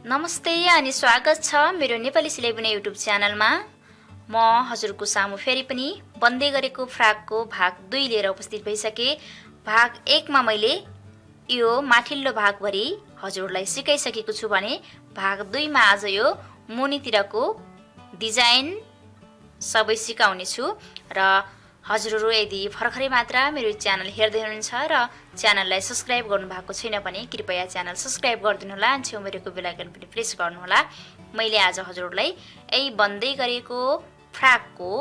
नमस्ते अनि स्वागत छ मेरो नेपाली सिलाइ बुनाइ युट्युब च्यानलमा। म हजुरको सामु फेरि पनि बन्दै गरेको फ्राकको भाग 2 लिएर उपस्थित भइसके। भाग 1 मा मैले यो माथिल्लो भागभरि हजुरलाई सिकाइसकेको छु भने भाग 2 मा आज यो मुनितिरको डिजाइन सबै सिकाउने छु। र हजुरहरू यदि भर्खरै मात्र मेरो च्यानल हेर्दै हुनुहुन्छ र च्यानललाई सब्स्क्राइब गर्नु भएको छैन भने कृपया च्यानल सब्स्क्राइब गरिदिनु होला, छेउमा रहेको बेल आइकन पनि प्रेस गर्नु होला। मैले आज हजुरहरूलाई यही बन्दै गरेको फ्राकको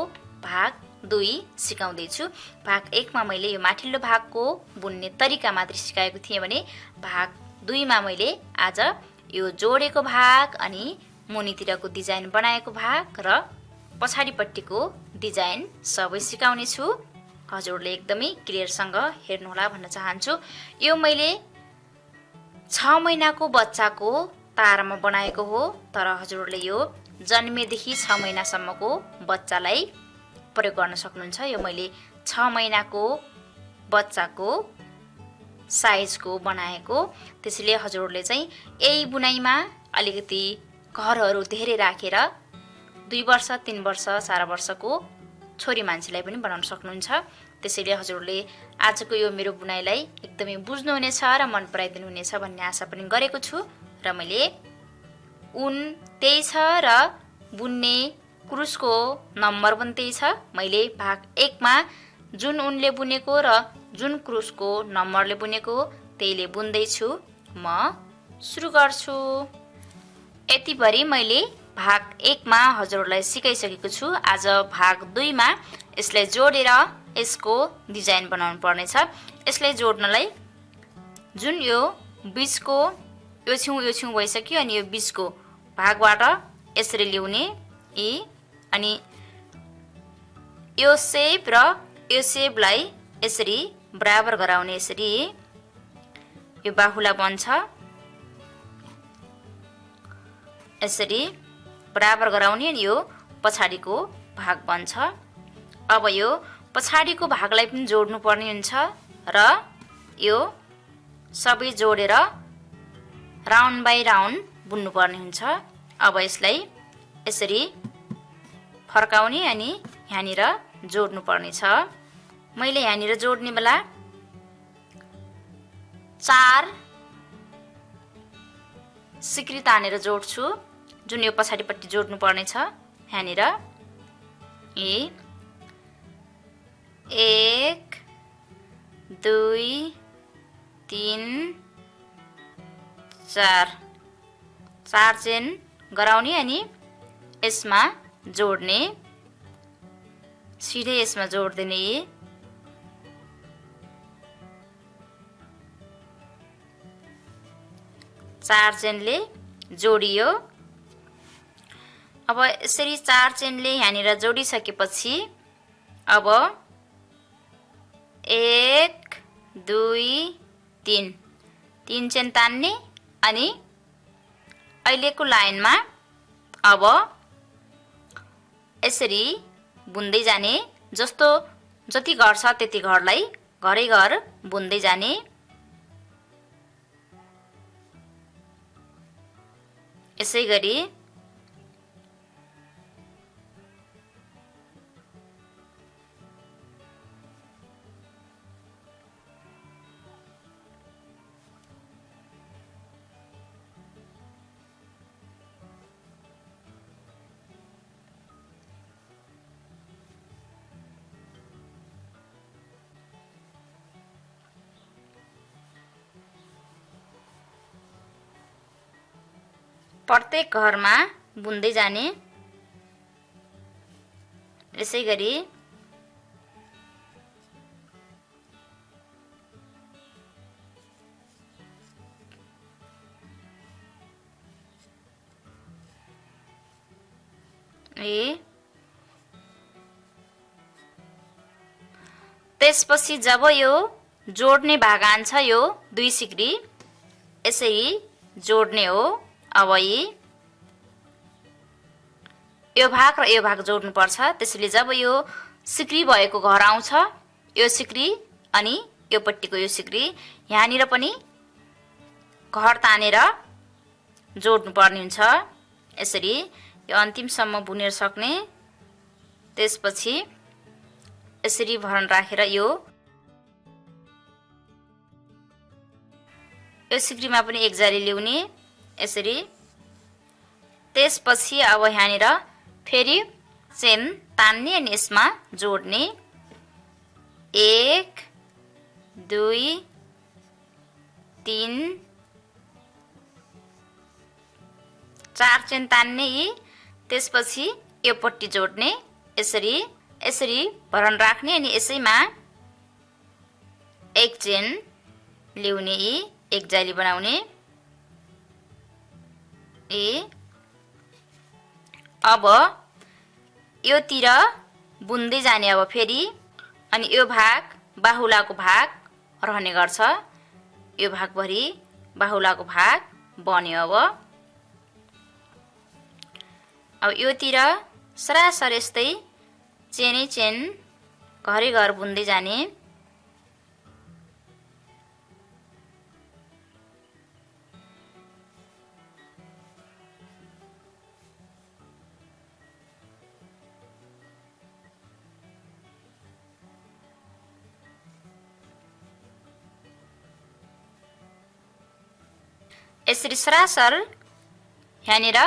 भाग 2 सिकाउँदै छु। भाग 1 मा मैले यो माथिल्लो भागको बुन्ने तरिका मात्र सिकाएको थिएँ भने भाग 2 मा मैले आज यो जोडेको भाग अनि मुनितिरको डिजाइन बनाएको भाग र पछाडिपट्टिको डिजाइन सबै सिकाउने छु। हजुरले एकदमै क्लियरसँग हेर्नु होला भन्न चाहन्छु। यो मैले 6 महिनाको बच्चाको तारमा बनाएको हो, तर हजुरले यो जन्मेदेखि 6 महिनासम्मको बच्चालाई प्रयोग गर्न सक्नुहुन्छ। यो मैले 6 महिनाको बच्चाको साइजको बनाएको, त्यसैले हजुरले चाहिँ यही बुनाइमा अलिकति घरहरू धेरै राखेर 2 वर्ष 3 वर्ष 4 वर्षको छोरी मान्छेलाई पनि बनाउन सक्नुहुन्छ। त्यसैले हजुरले आजको यो मेरो बुनाइलाई एकदमै बुझ्नुहुनेछ र मन पराइदिनु हुनेछ भन्ने आशा पनि गरेको छु। र मैले उन त्यही छ र बुन्ने क्रुसको नम्बर पनि त्यही छ। मैले भाग 1 मा जुन उनले बुनेको र जुन क्रुसको नम्बरले बुनेको त्यहीले बुन्दैछु। म सुरु गर्छु। यतिभरि मैले भाग 1 मा हजुरलाई सिकाइसकेको छु। आज भाग 2 मा यसलाई जोडेर यसको डिजाइन बनाउनु पर्नेछ। यसलाई जोड्नलाई जुन यो बीचको यो छेउ भइसक्यो अनि यो बीचको भागबाट यसरी ल्याउने अनि यो सेप र यो सेपलाई यसरी बराबर गराउने। यसरी यो बाहुला बन्छ, यसरी बराबर गराउने अनि यो पछाडिको भाग बन्छ। अब यो पछाडिको भागलाई पनि जोड्नु पर्ने हुन्छ र यो सबै जोडेर राउन्ड बाइ राउन्ड बुन्नु पर्ने हुन्छ। अब यसलाई यसरी फर्काउने अनि यहाँनिर जोड्नु पर्ने छ। मैले यहाँनिर जोड्ने बेला 4 सिक्री तानेर जोड्छु। जुन यो पछाडिपट्टि जोड्नु पर्ने छ यहाँनिर 1 2 3 4 चेन गराउने अनि यसमा जोड्ने, सिधै यसमा जोड्दिने। 4 चेनले जोडियो। अब यसरी 4 चेनले यहाँनिर जोडिसकेपछि अब 1 2 3 चेन तान्ने अनि अहिलेको लाइनमा अब यसरी बुन्दै जाने। जति घर छ त्यति घरलाई घरै घर बुन्दै जाने। यसै गरी प्रत्येक घरमा बुन्दै जाने। यसै गरी त्यसपछि जब यो जोड्ने भाग आन्छ यो 2 सिक्री यसरी जोड्ने हो। अब यो भाग र यो भाग जोड्नु पर्छ। त्यसैले जब यो सिक्री भएको घर आउँछ यो सिक्री अनि यो पट्टिको यो सिक्री यहाँनिर पनि घर तानेर जोड्नु पर्ने हुन्छ। यसरी यो अन्तिमसम्म बुनेर सक्ने। त्यसपछि यसरी भरन राखेर यो सिक्रीमा पनि एक जाली ल्याउने यसरी। त्यसपछि अब यहाँनिर फेरि चेन तान्ने अनि यसमा जोड्ने। 1 2 3 4 चेन तान्ने यी। त्यसपछि यो पट्टी जोड्ने यसरी। यसरी भरन राख्ने अनि यसैमा एक चेन ल्याउने यी, एक जाली बनाउने। अब योतिर बुन्दै जाने अब फेरि। अनि यो भाग बाहुलाको भाग रहने गर्छ। यो भागभरि बाहुलाको भाग बन्यो। अब योतिर सरासर यस्तै चेनै चेन घरै घर बुन्दै जाने। यसरी सरासर यहाँनिर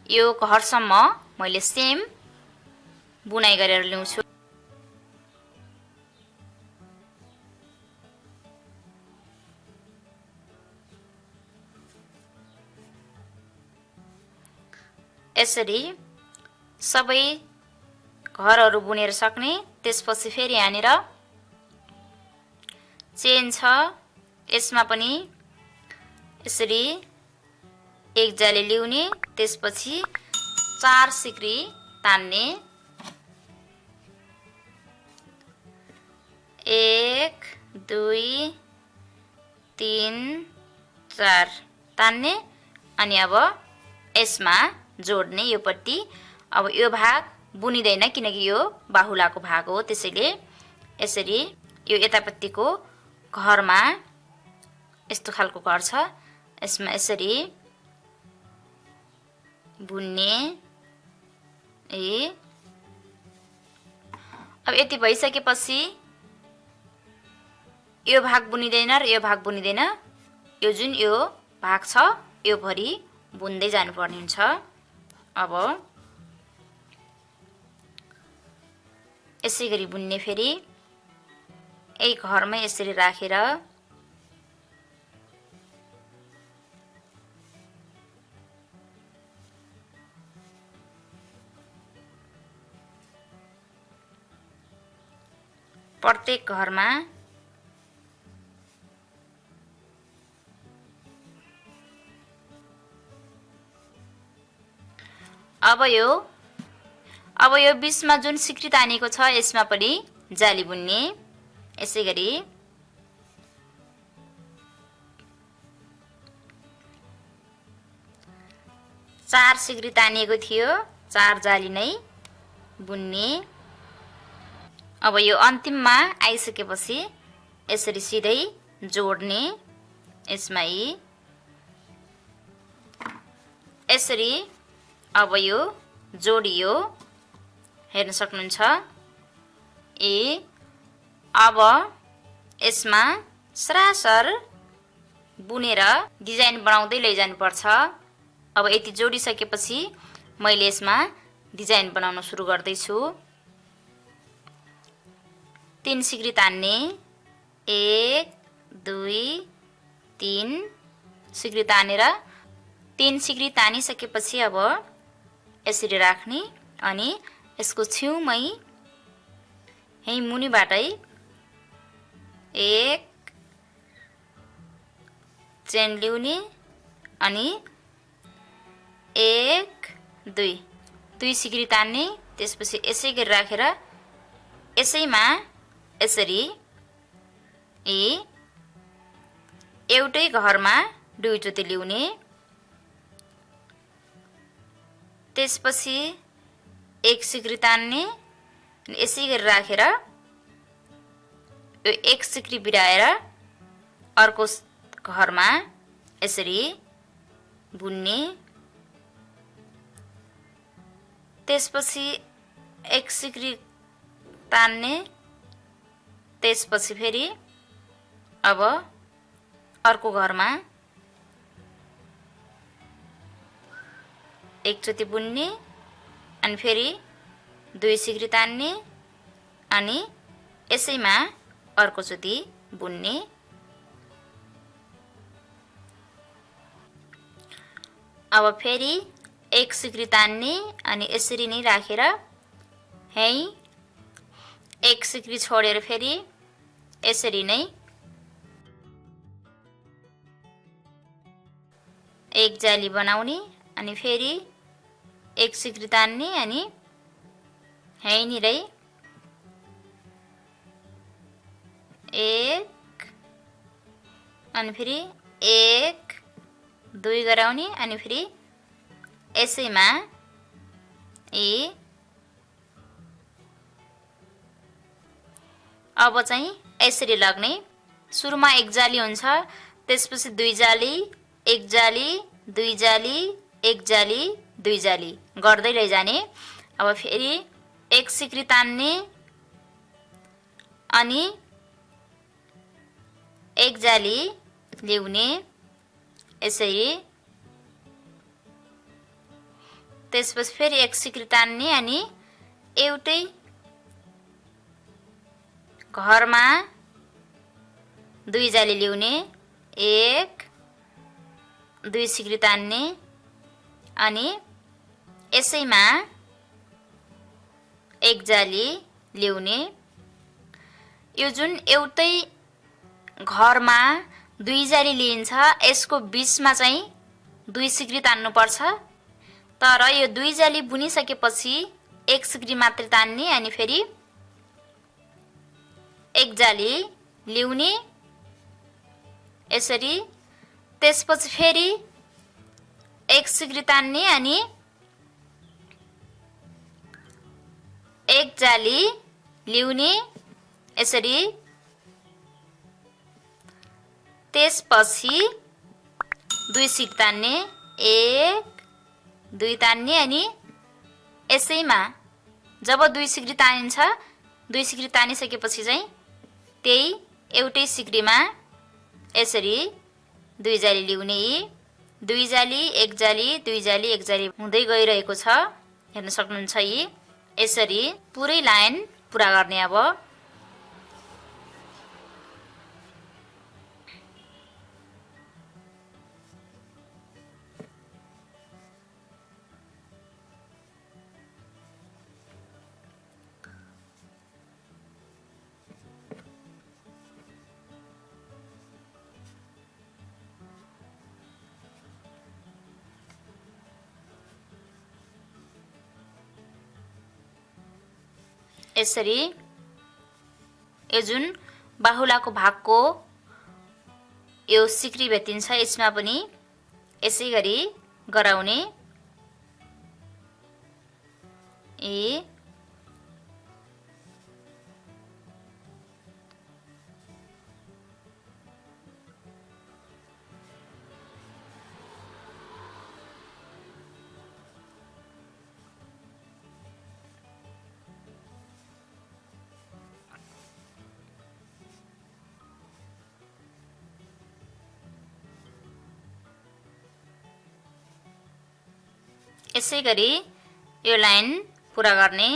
यो घरसम्म मैले सेम बुनाइ गरेर ल्याउँछु। यसरी सबै घरहरू बुनेर सक्ने। त्यसपछि फेरि यहाँनिर चेन छ, यसमा पनि यसरी एक जाली ल्याउने। त्यसपछि 4 सिक्री तान्ने। 1 2 3 4 तान्ने अनि अब यसमा जोड्ने यो पट्टी। अब यो भाग बुनिदैन किनकि यो बाहुलाको भाग हो, त्यसैले यसरी यो यतापट्टिको घरमा यस्तो खालको घर छ, यसमा यसरी बुन्ने। अब यति भइसकेपछि यो भाग बुनिदैन र यो भाग बुनिदैन। यो जुन यो भाग छ यो भरि बुन्दै जानुपर्ने हुन्छ। अब यसै गरी बुन्ने फेरि यही घरमै यसरी राखेर प्रत्येक घरमा अब यो बीचमा जुन सिक्री तानेको छ यसमा पनि जाली बुन्ने। यसै गरी चार सिक्री तानिएको थियो, 4 जाली नै बुन्ने। अब यो अन्तिममा आइसकेपछि यसरी सिधै जोड्ने। यसमा यसरी अब यो जोडियो, हेर्न सक्नुहुन्छ। अब यसमा सरासर बुनेर डिजाइन बनाउँदै लैजानुपर्छ। अब यति जोडिसकेपछि मैले यसमा डिजाइन बनाउन सुरु गर्दैछु। 3 सिक्री तान्ने। 1 2 3 सिक्री तानेर 3 सिक्री तानिसकेपछि अब यसरी राख्ने अनि यसको छेउमै यही मुनिबाटै 1 चेन ल्याउने अनि 1 2 सिक्री तान्ने। त्यसपछि यसै गरी राखेर यसैमा यसरी एउटै घरमा 2 चोटि ल्याउने। त्यसपछि 1 सिक्री तान्ने अनि यसै गरी राखेर यो 1 सिक्री बिराएर अर्को घरमा यसरी बुन्ने, त्यसपछि एक सिक्री तान्ने, त्यसपछि फेरि अब अर्को घरमा एकचोटि बुन्ने अनि फेरि 2 सिक्री तान्ने अनि यसैमा अर्कोचोटि बुन्ने। अब फेरि 1 सिक्री तान्ने अनि यसरी नै राखेर यही 1 सिक्री छोडेर फेरि यसरी नै एक जाली बनाउने अनि फेरि 1 सिक्री तान्ने अनि यहीँनिरै 1 अनि फेरि 1 2 गराउने अनि फेरि यसैमा अब चाहिँ यसरी लाग्ने। सुरुमा 1 जाली हुन्छ, त्यसपछि 2 जाली, 1 जाली, 2 जाली, 1 जाली, 2 जाली गर्दै लैजाने। अब फेरि 1 सिक्री तान्ने अनि 1 जाली ल्याउने यसरी, त्यसपछि फेरि 1 सिक्री तान्ने अनि एउटै घरमा 2 जाली ल्याउने, 1 2 सिक्री तान्ने अनि यसैमा 1 जाली ल्याउने। यो जुन एउटै घरमा 2 जाली लिइन्छ, यसको बीचमा चाहिँ 2 सिक्री तान्नुपर्छ। तर यो 2 जाली बुनिसकेपछि 1 सिक्री मात्र तान्ने अनि फेरि 1 जाली ल्याउने यसरी, त्यसपछि फेरि 1 सिक्री तान्ने अनि 1 जाली ल्याउने यसरी, त्यसपछि 2 सिक्री तान्ने, 1 2 तान्ने अनि यसैमा जब 2 सिक्री तानिन्छ, 2 सिक्री तानिसकेपछि चाहिँ त्यही एउटै सिक्रीमा यसरी 2 जाली ल्याउने। 2 जाली 1 जाली 2 जाली 1 जाली हुँदै गइरहेको छ, हेर्न सक्नुहुन्छ। यसरी पुरै लाइन पुरा गर्ने। अब यसरी यो जुन बाहुलाको भागको यो सिक्री भेटिन्छ, यसमा पनि यसै गरी गराउने। यसै गरी यो लाइन पुरा गर्ने।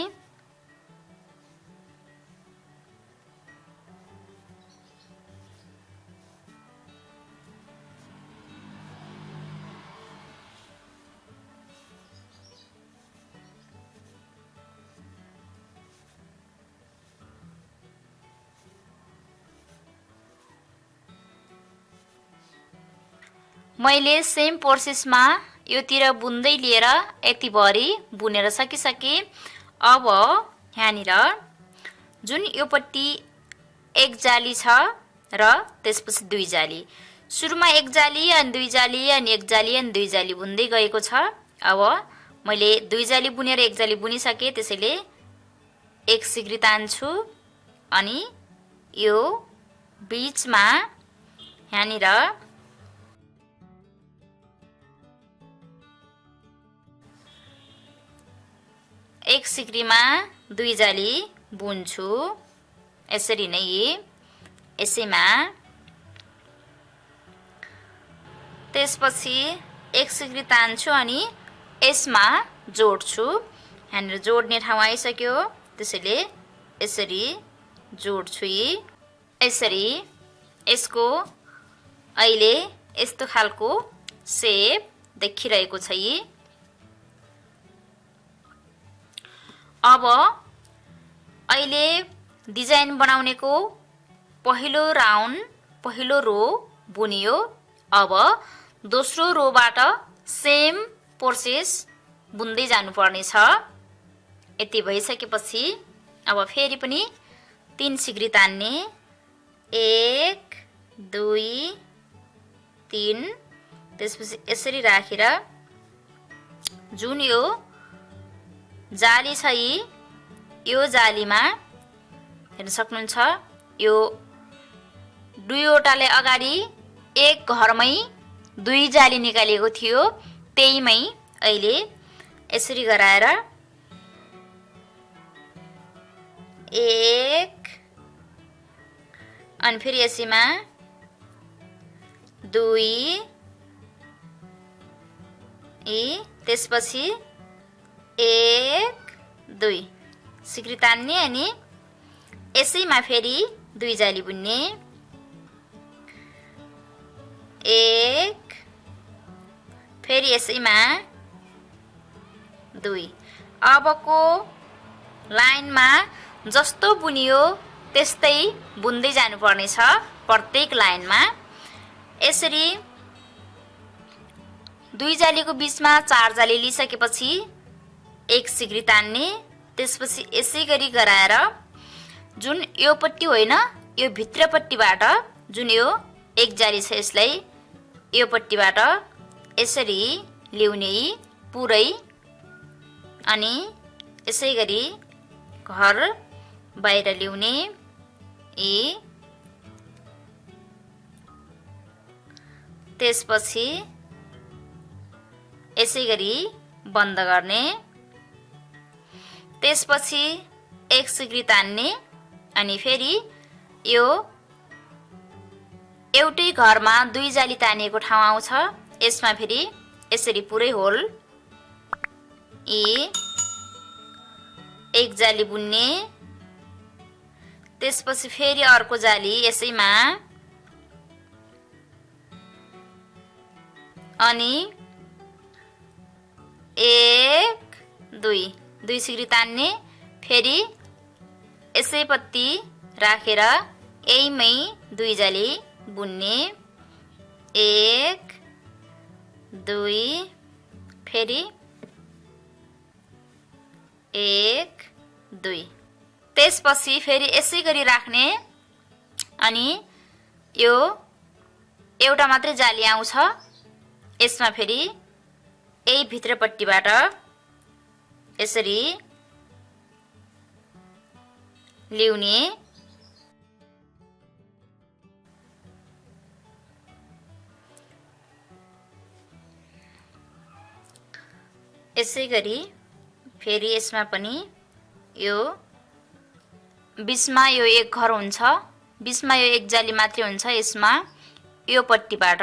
मैले सेम प्रोसेसमा योतिर बुन्दै लिएर यति भरि बुनेर सकिसके। अब यहाँनिर जुन योपट्टि 1 जाली छ र त्यसपछि 2 जाली, सुरुमा 1 जाली अनि 2 जाली अनि 1 जाली अनि 2 जाली बुन्दै गएको छ। अब मैले 2 जाली बुनेर 1 जाली बुनिसके, त्यसैले 1 सिक्री तान्छु अनि यो बीचमा यहाँनिर एक सिक्रीमा 2 जाली बुन्छु। यसरी नै यसैमा त्यसपछि एक सिक्री तान्छु अनि यसमा जोड्छु। यहाँनिर जोड्ने ठाउँ आइसक्यो, त्यसैले यसरी जोड्छु। यसरी यसको अहिले यस्तो खालको सेप देखिरहेको छ। अब अहिले डिजाइन बनाउनेको पहिलो राउन्ड, पहिलो रो बुनियो। अब दोस्रो रोबाट सेम प्रोसेस बुन्दै जानुपर्ने छ। यति भइसकेपछि अब फेरि पनि 3 सिक्री तान्ने। 1 2 3, त्यसपछि यसरी राखेर जुन यो जाली छ यो जालीमा हेर्न सक्नुहुन्छ, यो दुईवटाले अगाडि एक घरमै 2 जाली निकालेको थियो, त्यहीमै अहिले यसरी गराएर 1 अनि फेरि यसैमा 2 त्यसपछि 1 2 सिक्री तान्ने अनि यसैमा फेरि 2 जाली बुन्ने। 1 फेरि यसैमा 2। अबको लाइनमा जस्तो बुनियो त्यस्तै बुन्दै जानुपर्ने छ प्रत्येक लाइनमा। यसरी 2 जालीको बीचमा 4 जाली लिइसकेपछि एक सिक्री तान्ने। त्यसपछि यसै गरी गराएर जुन यो पट्टी होइन, यो भित्रपट्टिबाट जुन यो एक जाली छ यसलाई यो पट्टिबाट यसरी ल्याउने पुरै, अनि यसै गरी घर बाहिर ल्याउने। त्यसपछि यसै गरी बन्द गर्ने। त्यसपछि एक सिक्री तान्ने अनि फेरि यो एउटै घरमा 2 जाली तानिएको ठाउँ आउँछ, यसमा फेरि यसरी पुरै होल एक जाली बुन्ने। त्यसपछि फेरि अर्को जाली यसैमा अनि 1 2 सिक्री तान्ने, फेरि यसैपट्टि राखेर यहीमै 2 जाली बुन्ने। 1 2 फेरि 1 2। त्यसपछि फेरि यसै गरी राख्ने अनि यो एउटा मात्रै जाली आउँछ, यसमा फेरि यही भित्रपट्टिबाट यसरी ल्याउने। यसै गरी फेरि यसमा पनि यो बीचमा यो एक घर हुन्छ, बीचमा यो एक जाली मात्रै हुन्छ, यसमा यो पट्टिबाट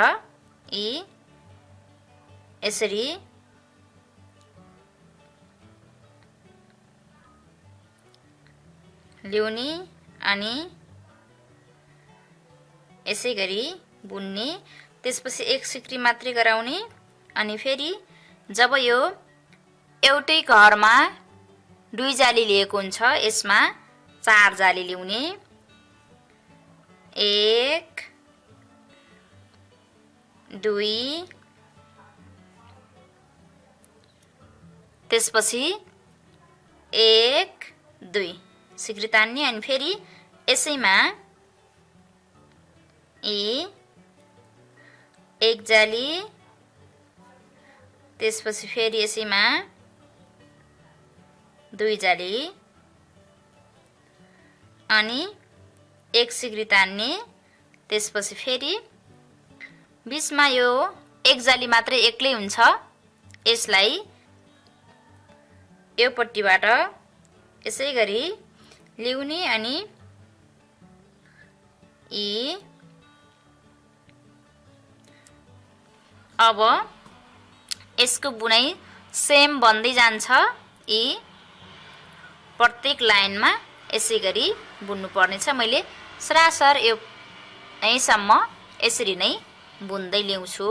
यसरी ल्याउने अनि यसै गरी बुन्ने। त्यसपछि एक सिक्री मात्रै गराउने अनि फेरि जब यो एउटै घरमा 2 जाली लिएको हुन्छ, यसमा 4 जाली ल्याउने। 1 2 त्यसपछि 1 2 सिक्री तान्ने अनि फेरि यसैमा एक जाली, त्यसपछि फेरि यसैमा 2 जाली अनि एक सिक्री तान्ने। त्यसपछि फेरि बीचमा यो एक जाली मात्रै एक्लै हुन्छ, यसलाई यो पट्टिबाट यसै गरी ल्याउने अनि अब यसको बुनाइ सेम बन्दै जान्छ। प्रत्येक लाइनमा यसै गरी बुन्नु पर्नेछ। मैले सरासर यो यहीसम्म यसरी नै बुन्दै ल्याउँछु।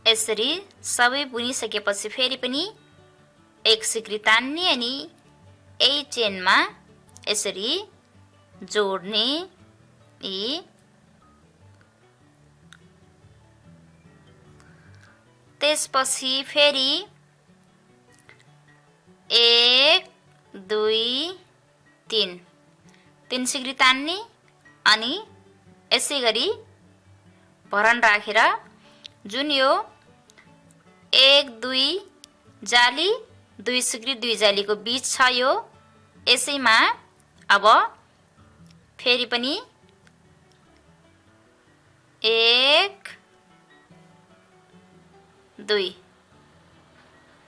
यसरी सबै बुनिसकेपछि फेरि पनि एक सिक्री तान्ने अनि यही चेनमा यसरी जोड्ने। त्यसपछि फेरि 1 2 3 तीन सिक्री तान्ने अनि यसै गरी भरन राखेर जुन यो 1 2 जाली 2 सिक्री 2 जालीको बीच छ यो यसैमा अब फेरि पनि 1 2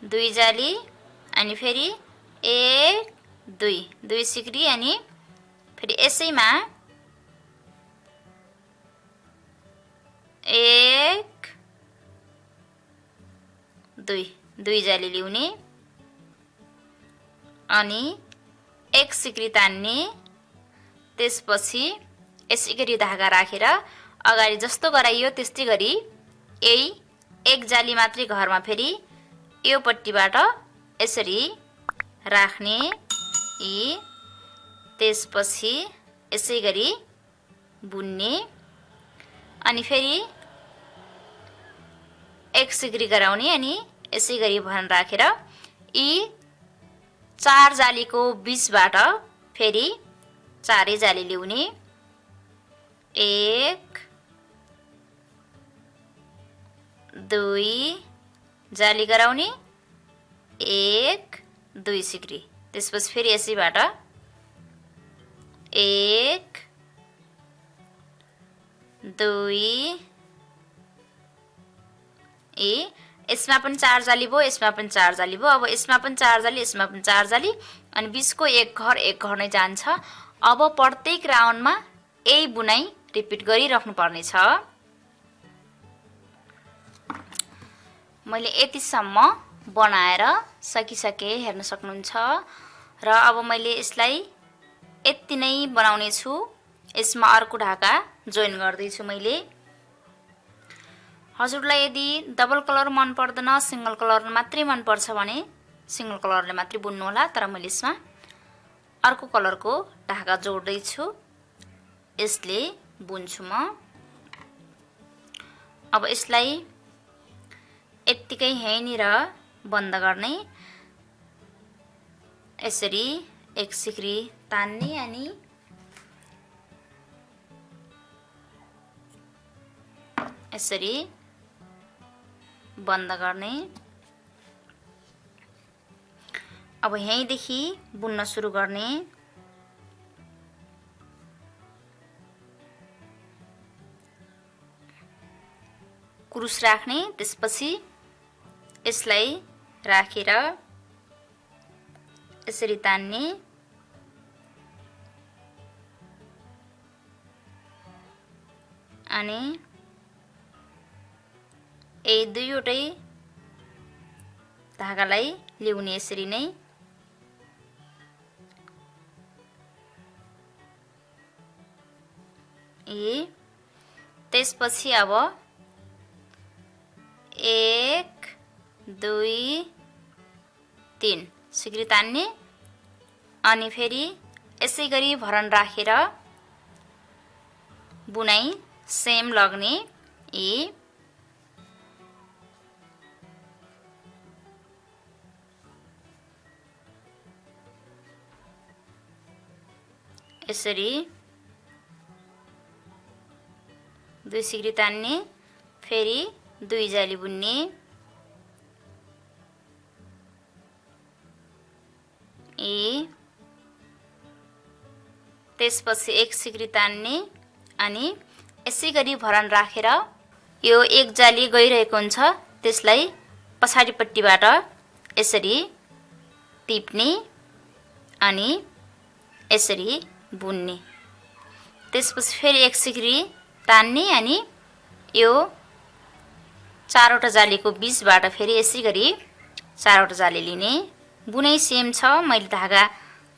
2 जाली अनि फेरि 1 2 2 सिक्री अनि फेरि यसैमा 1 2 2 जाली ल्याउने अनि एक सिक्री तान्ने। त्यसपछि यसै गरी धागा राखेर अगाडि जस्तो गराइयो त्यस्तै गरी यही एक जाली मात्रै घरमा फेरि यो पट्टिबाट यसरी राख्ने। त्यसपछि यसै गरी बुन्ने अनि फेरि एक सिक्री गराउने अनि यसै गरी भन राखेर यी 4 जालीको बीचबाट फेरि 4 जाली ल्याउने। 1 2 जाली गराउने 1 2 सिक्री। त्यसपछि फेरि यसैबाट 1 2 यसमा पनि 4 जाली भयो यसमा पनि 4 जाली भयो। अब यसमा पनि 4 जाली यसमा पनि 4 जाली अनि बीचको एक घर नै जान्छ। अब प्रत्येक राउन्डमा यही बुनाइ रिपिट गरिराख्नु पर्नेछ। मैले यतिसम्म बनाएर सकिसके हेर्न सक्नुहुन्छ र अब मैले यसलाई यति नै बनाउने छु। यसमा अर्को ढाका जोइन गर्दै छु मैले। हजुरलाई यदि डबल कलर मन पर्दैन सिंगल कलर मात्रै मन पर्छ भने सिंगल कलरले मात्रै बुन्नु होला। तर मैले यसमा अर्को कलरको ढाका जोड्दै छु। यसले बुन्छु म। अब यसलाई यत्तिकै यहीँनिर बन्द गर्ने। यसरी एक सिक्री तान्ने अनि यसरी बन्द गर्ने। अब यहीँदेखि बुन्न सुरु गर्ने। क्रुस राख्ने त्यसपछि यसलाई राखेर यसरी तान्ने अनि यही दुईवटै धागालाई ल्याउने यसरी नै। त्यसपछि अब 1 2 3 सिक्री तान्ने अनि फेरि यसै गरी भरन राखेर बुनाइ सेम लग्ने। यसरी 2 सिक्री तान्ने फेरि 2 जाली बुन्ने त्यसपछि 1 सिक्री तान्ने अनि यसै गरी भरन राखेर यो एक जाली गइरहेको हुन्छ त्यसलाई पछाडिपट्टिबाट यसरी टिप्ने अनि यसरी बुन्ने। त्यसपछि फेरि एक सिक्री तान्ने अनि यो चारवटा जालीको बीचबाट फेरि यसै गरी चारवटा जाली लिने। बुनाइ सेम छ, मैले धागा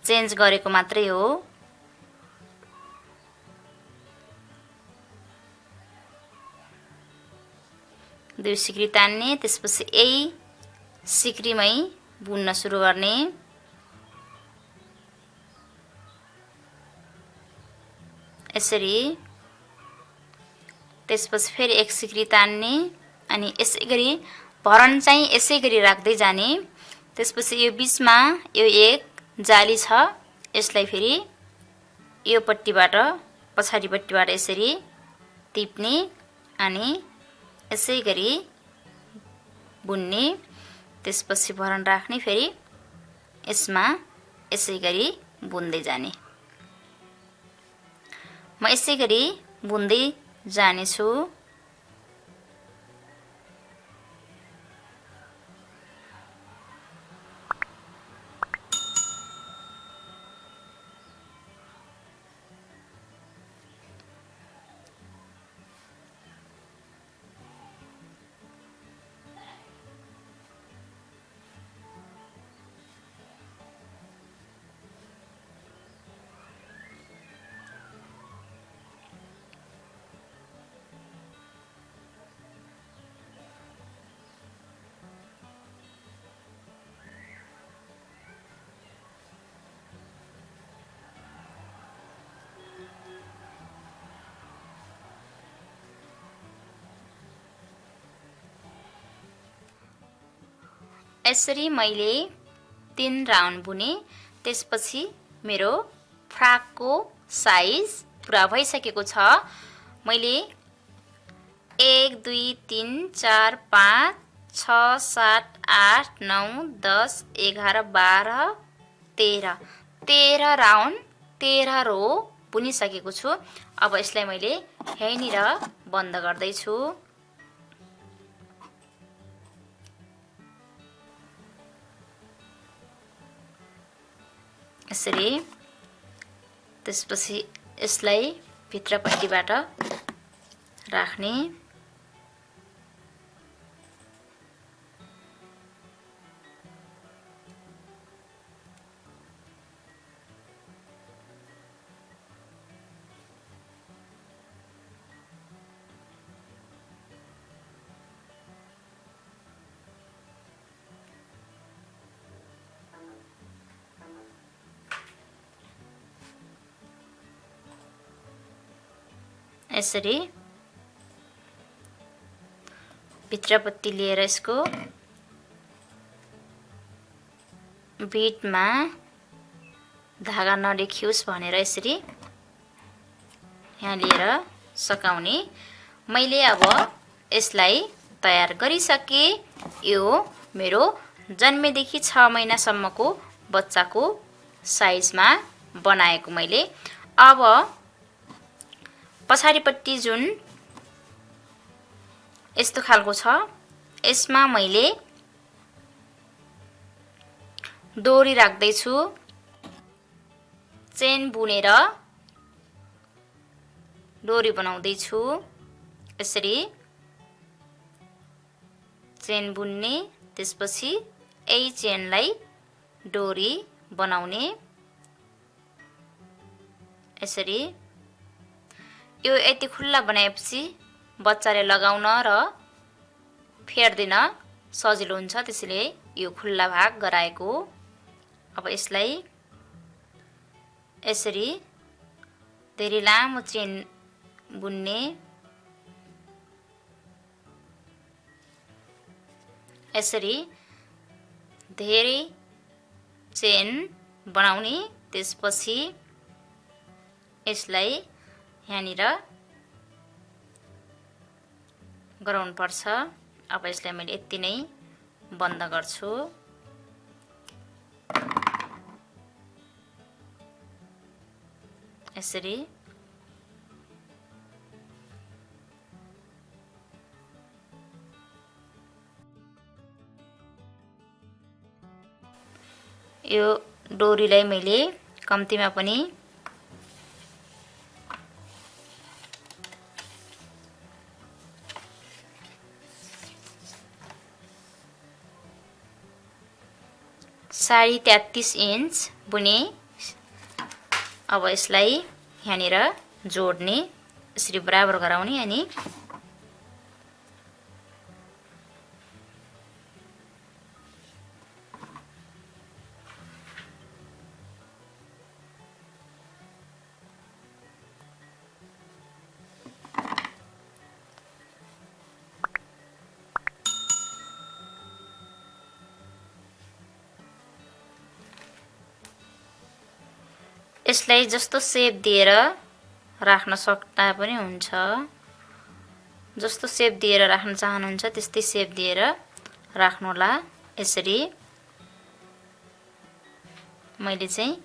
चेन्ज गरेको मात्रै हो। दुई सिक्री तान्ने, त्यसपछि यही सिक्रीमै बुन्न सुरु गर्ने। यसरी त्यसपछि फेरि एक सिक्री तान्ने अनि यसै गरी भरन चाहिँ यसै गरी राख्दै जाने। त्यसपछि यो बीचमा यो एक जाली छ, यसलाई फेरि यो पट्टिबाट पछाडिपट्टिबाट यसरी टिप्ने अनि यसै गरी बुन्ने। त्यसपछि भरन राख्ने, फेरि यसमा यसै गरी बुन्दै जाने। म यसै गरी बुन्दै जानेछु। यसरी मैले 3 राउन्ड बुने। त्यसपछि मेरो फ्राकको साइज पुरा भइसकेको छ। मैले 1 2 3 4 5 6 7 8 9 10 11 12 13 राउन्ड 13 रो बुनिसकेको छु। अब यसलाई मैले यहीँनिर बन्द गर्दैछु। यसरी त्यसपछि यसलाई भित्रपट्टिबाट राख्ने। यसरी भित्रपट्टि लिएर यसको बिटमा धागा नदेखियोस् भनेर यसरी यहाँ लिएर सकाउने। मैले अब यसलाई तयार गरिसके। यो मेरो जन्मेदेखि 6 महिनासम्मको बच्चाको साइजमा बनाएको मैले। अब पछाडिपट्टि जुन यस्तो खालको छ, यसमा मैले डोरी राख्दै छु। चेन बुनेर डोरी बनाउँदै छु। यसरी चेन बुन्ने, त्यसपछि यही चेनलाई डोरी बनाउने। यसरी यो यति खुल्ला बनाएपछि बच्चाले लगाउन र फेर्दिन सजिलो हुन्छ, त्यसैले यो खुल्ला भाग गराएको। अब यसलाई यसरी धेरै लामो चेन बुन्ने। यसरी धेरै चेन बनाउने। त्यसपछि यसलाई यहाँनिर गराउनु पर्छ। अब यसलाई मैले यति नै बन्द गर्छु। यसरी यो डोरीलाई मैले कम्तीमा पनि साढे 33 इन्च बुने। अब यसलाई यहाँनिर जोड्ने, यसरी बराबर गराउने अनि यसलाई जस्तो सेप दिएर राख्न सक्दा पनि हुन्छ। जस्तो सेप दिएर राख्न चाहनुहुन्छ त्यस्तै सेप दिएर राख्नुहोला। यसरी मैले चाहिँ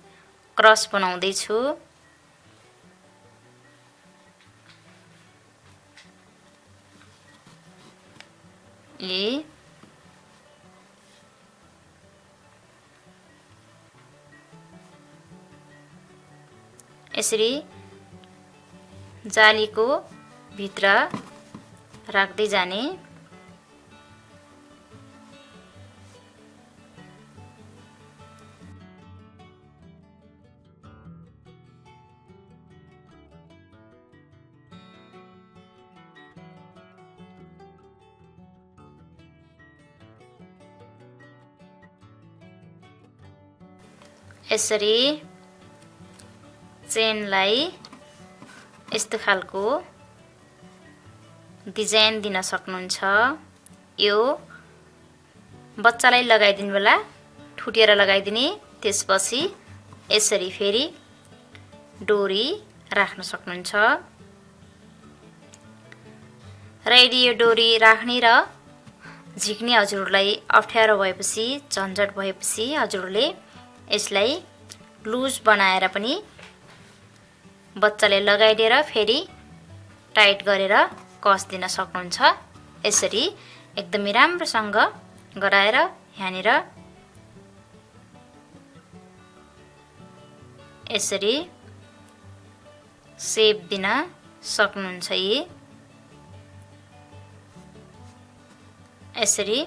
क्रस बनाउँदै छु। यसरी जालीको भित्र राख्दै जाने। यसरी चेनलाई यस्तो खालको डिजाइन दिन सक्नुहुन्छ। यो बच्चालाई लगाइदिनु बेला ठुटेर लगाइदिने, त्यसपछि यसरी फेरि डोरी राख्न सक्नुहुन्छ। र यदि यो डोरी राख्ने र झिक्ने हजुरहरूलाई अप्ठ्यारो भएपछि, झन्झट भएपछि हजुरहरूले यसलाई लुज बनाएर पनि बच्चाले लगाइदिएर फेरि टाइट गरेर कस दिन सक्नुहुन्छ। यसरी एकदमै राम्रोसँग गराएर यहाँनिर यसरी सेप दिन सक्नुहुन्छ। यसरी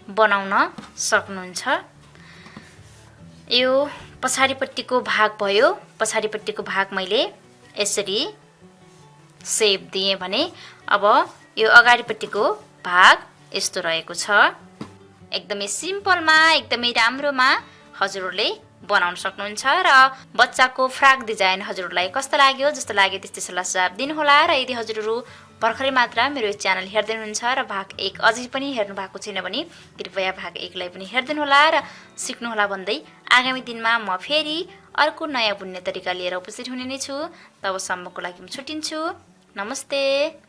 बनाउन सक्नुहुन्छ। यो पछाडिपट्टिको भाग भयो। पछाडिपट्टिको भाग मैले यसरी सेप दिएँ भने अब यो अगाडिपट्टिको भाग यस्तो रहेको छ। एकदमै सिम्पलमा, एकदमै राम्रोमा हजुरहरूले बनाउन सक्नुहुन्छ। र बच्चाको फ्रक डिजाइन हजुरहरूलाई कस्तो लाग्यो, जस्तो लाग्यो त्यस्तै सल्लाह सुझाव दिनुहोला। र यदि हजुरहरू भर्खरै मात्र मेरो यो च्यानल हेर्दै हुनुहुन्छ र भाग 1 अझै पनि हेर्नु भएको छैन भने कृपया भाग 1 लाई पनि हेर्दिनुहोला र सिक्नुहोला भन्दै आगामी दिनमा म फेरि अर्को नयाँ बुन्ने तरिका लिएर उपस्थित हुने नै छु। तबसम्मको लागि म छुट्टिन्छु। नमस्ते।